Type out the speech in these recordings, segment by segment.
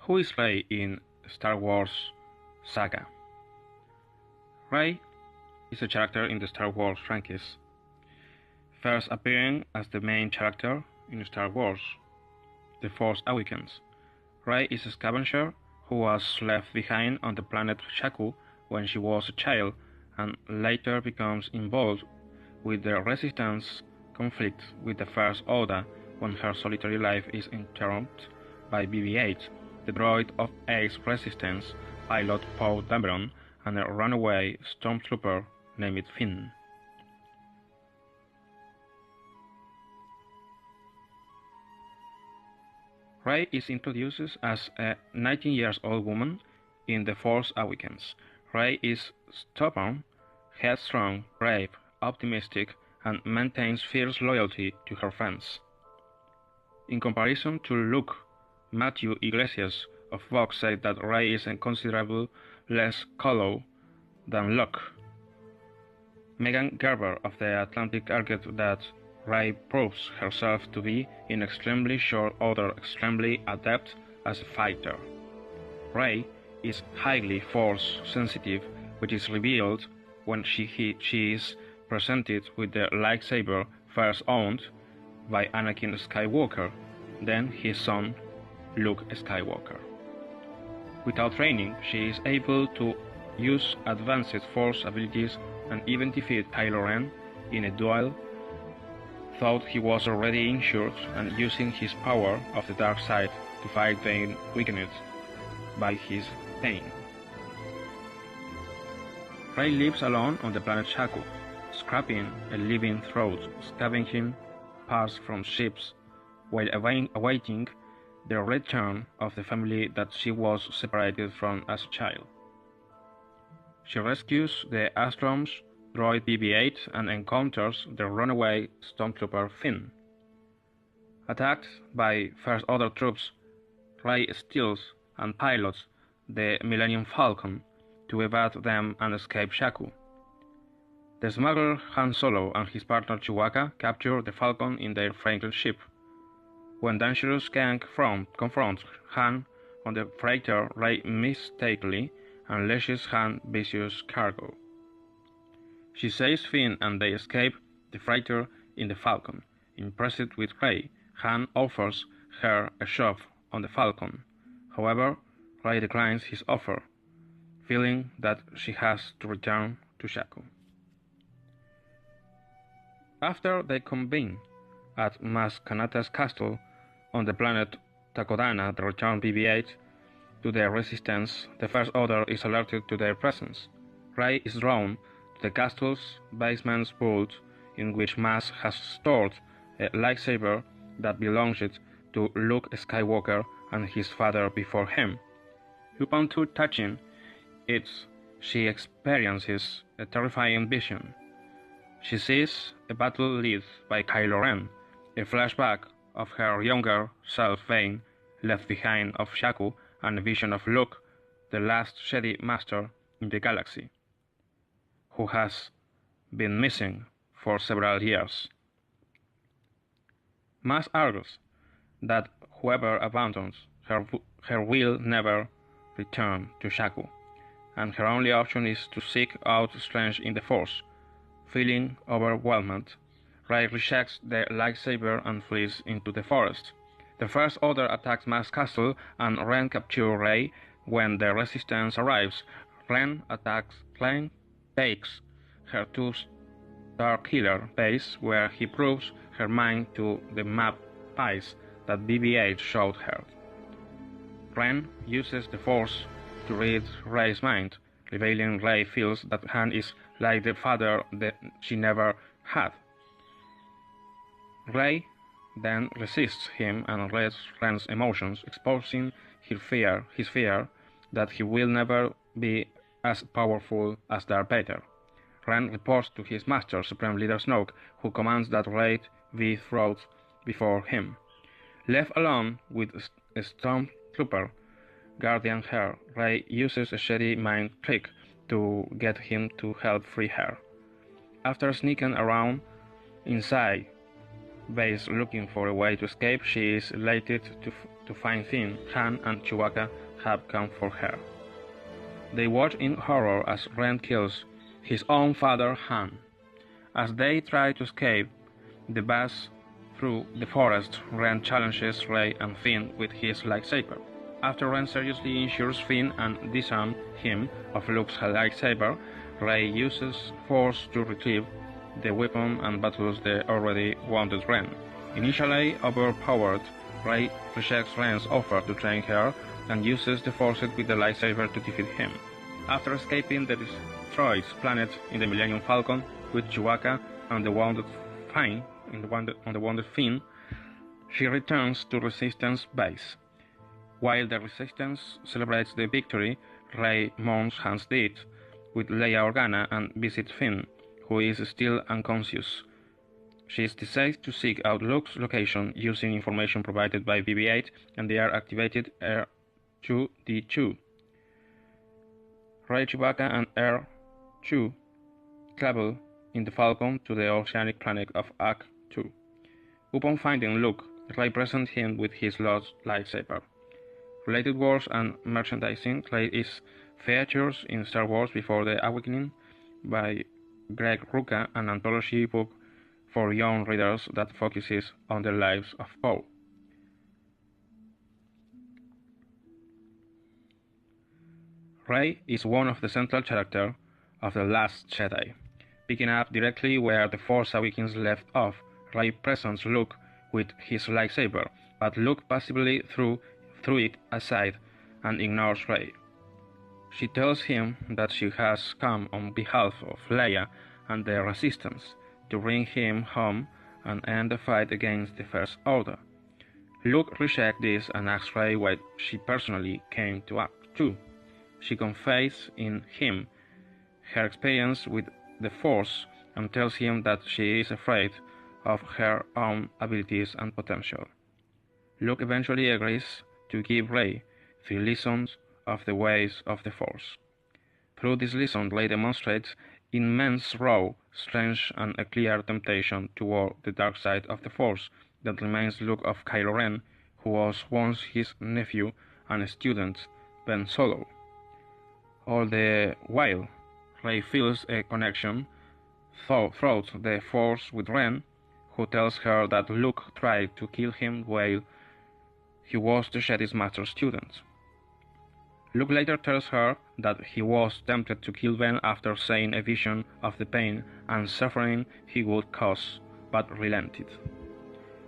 Who is Rey in Star Wars Saga? Rey is a character in the Star Wars franchise, first appearing as the main character in Star Wars: The Force Awakens. Rey is a scavenger who was left behind on the planet Jakku when she was a child and later becomes involved with the Resistance conflict with the First Order when her solitary life is interrupted by BB-8, the droid of ex-Resistance pilot Poe Dameron, and a runaway stormtrooper named Finn. Rey is introduced as a 19-year-old woman in The Force Awakens. Rey is stubborn, headstrong, brave, optimistic, and maintains fierce loyalty to her friends. In comparison to Luke, Matthew Iglesias of Vox said that Rey is considerably less callow than Luke. Megan Gerber of The Atlantic argued that Rey proves herself to be in extremely short order extremely adept as a fighter. Rey is highly force sensitive, which is revealed when she is presented with the lightsaber first owned by Anakin Skywalker, then his son Luke Skywalker. Without training, she is able to use advanced force abilities and even defeat Kylo Ren in a duel, thought he was already injured, and using his power of the dark side to fight the weakened by his pain. Rey lives alone on the planet Jakku, scrapping a living throat, scavenging parts from ships, while awaiting the return of the family that she was separated from as a child. She rescues the Astrom's droid BB-8 and encounters the runaway stormtrooper Finn. Attacked by First Order troops, Rey steals and pilots the Millennium Falcon to evade them and escape Jakku. The smuggler Han Solo and his partner Chewbacca capture the Falcon in their freighter ship. When dangerous gang confronts Han on the freighter, Rey mistakenly unleashes Han's vicious cargo. She saves Finn and they escape the freighter in the Falcon. Impressed with Rey, Han offers her a shot on the Falcon. However, Rey declines his offer, feeling that she has to return to Jakku. After they convene at Mas Kanata's castle on the planet Takodana, the returned BB-8 to the Resistance, the First Order is alerted to their presence. Rey is drawn to the castle's basement vault, in which Mas has stored a lightsaber that belonged to Luke Skywalker and his father before him. Upon touching it, she experiences a terrifying vision. She sees a battle led by Kylo Ren, a flashback of her younger self Vane left behind of Jakku, and a vision of Luke, the last Jedi Master in the galaxy, who has been missing for several years. Mas argues that whoever abandons her will never return to Jakku, and her only option is to seek out strength in the Force. Feeling overwhelmed, Rey rejects the lightsaber and flees into the forest. The First Order attacks Mas Castle and Ren captures Rey. When the Resistance arrives, Ren takes her to Starkiller base, where he proves her mind to the map piece that BB-8 showed her. Ren uses the Force to read Rey's mind, revealing Rey feels that Han is like the father that she never had. Rey then resists him and reads Ren's emotions, exposing his fear that he will never be as powerful as Darth Vader. Ren reports to his master, Supreme Leader Snoke, who commands that Rey be thrown before him. Left alone with a stormtrooper guarding her, Rey uses a Jedi mind trick to get him to help free her. After sneaking around inside base looking for a way to escape, she is elated to find Finn, Han, and Chewbacca have come for her. They watch in horror as Ren kills his own father, Han. As they try to escape the bus through the forest, Ren challenges Rey and Finn with his lightsaber. After Ren seriously injures Finn and disarms him of Luke's lightsaber, Rey uses Force to retrieve the weapon and battles the already wounded Ren. Initially overpowered, Rey rejects Ren's offer to train her and uses the Force with the lightsaber to defeat him. After escaping the destroyed planet in the Millennium Falcon with Chewbacca and the wounded Finn, she returns to Resistance base. While the Resistance celebrates the victory, Rey mourns Han's death with Leia Organa and visits Finn, who is still unconscious. She decides to seek out Luke's location using information provided by BB-8, and they are activated R2-D2. Rey, Chewbacca, and R2 travel in the Falcon to the oceanic planet of Ak-2. Upon finding Luke, Rey presents him with his lost lightsaber. Related works and merchandising. Rey is featured in Star Wars Before the Awakening by Greg Rucka, an anthology book for young readers that focuses on the lives of Poe. Rey is one of the central characters of The Last Jedi. Picking up directly where The Force Awakens left off, Rey presents Luke with his lightsaber, but Luke passively threw it aside and ignores Rey. She tells him that she has come on behalf of Leia and the Resistance to bring him home and end the fight against the First Order. Luke rejects this and asks Rey why she personally came to Ak-2. She confides in him her experience with the Force and tells him that she is afraid of her own abilities and potential. Luke eventually agrees to give Rey 3 lessons of the ways of the Force. Through this lesson, Rey demonstrates immense raw strength and a clear temptation toward the dark side of the Force that reminds Luke of Kylo Ren, who was once his nephew and student, Ben Solo. All the while, Rey feels a connection through the Force with Ren, who tells her that Luke tried to kill him while he was the Jedi's master student. Luke later tells her that he was tempted to kill Ben after seeing a vision of the pain and suffering he would cause, but relented.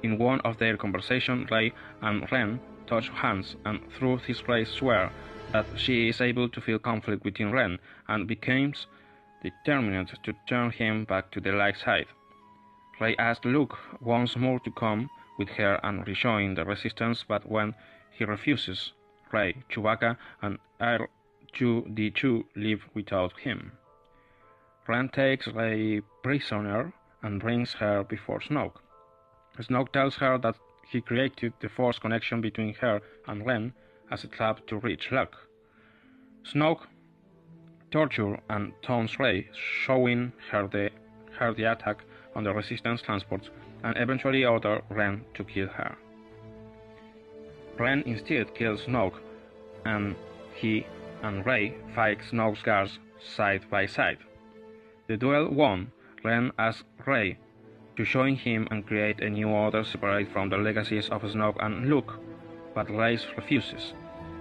In one of their conversations, Rey and Ren touch hands, and through this Rey swears that she is able to feel conflict within Ren and becomes determined to turn him back to the light side. Rey asks Luke once more to come with her and rejoin the Resistance, but when he refuses, Rey, Chewbacca, and R2-D2 leave without him. Ren takes Rey prisoner and brings her before Snoke. Snoke tells her that he created the Force connection between her and Ren as a trap to reach Luke. Snoke tortures and taunts Rey, showing her the attack on the Resistance transport, and eventually orders Ren to kill her. Ren instead kills Snoke, and he and Rey fight Snoke's guards side by side. The duel won, Ren asks Rey to join him and create a new order separate from the legacies of Snoke and Luke, but Rey refuses.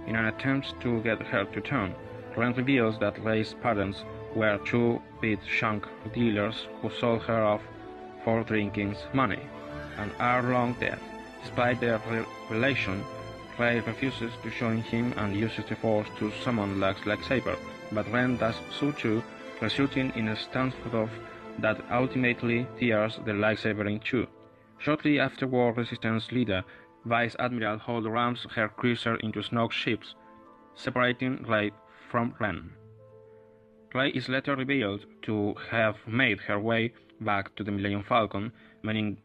In an attempt to get her to turn, Ren reveals that Rey's parents were 2 bit junk dealers who sold her off for drinking money, and are long dead. Despite their relation, Rey refuses to join him and uses the Force to summon Luke's lightsaber, but Ren does so too, resulting in a standoff that ultimately tears the lightsaber in two. Shortly afterward, Resistance leader Vice Admiral Hall rams her cruiser into Snoke's ships, separating Rey from Ren. Rey is later revealed to have made her way back to the Millennium Falcon, meaning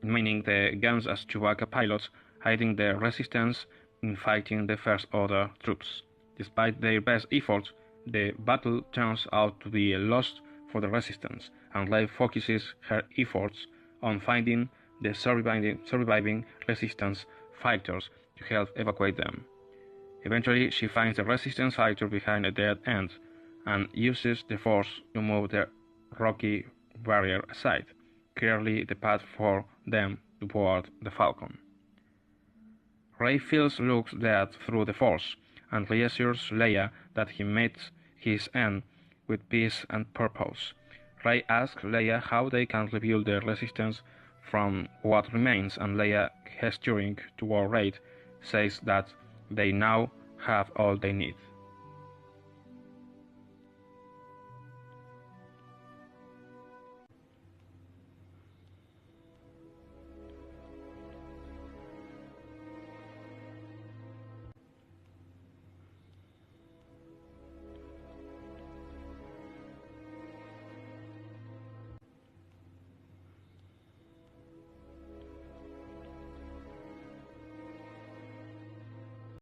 the guns as Chewbacca pilots, hiding the Resistance in fighting the First Order troops. Despite their best efforts, the battle turns out to be a loss for the Resistance, and Rey focuses her efforts on finding the surviving resistance fighters to help evacuate them. Eventually, she finds the resistance fighter behind a dead end and uses the force to move the rocky barrier aside, clearly the path for them toward the Falcon. Rey feels looks dead through the force and reassures Leia that he meets his end with peace and purpose. Rey asks Leia how they can rebuild the resistance from what remains, and Leia, gesturing toward Rey, says that they now have all they need.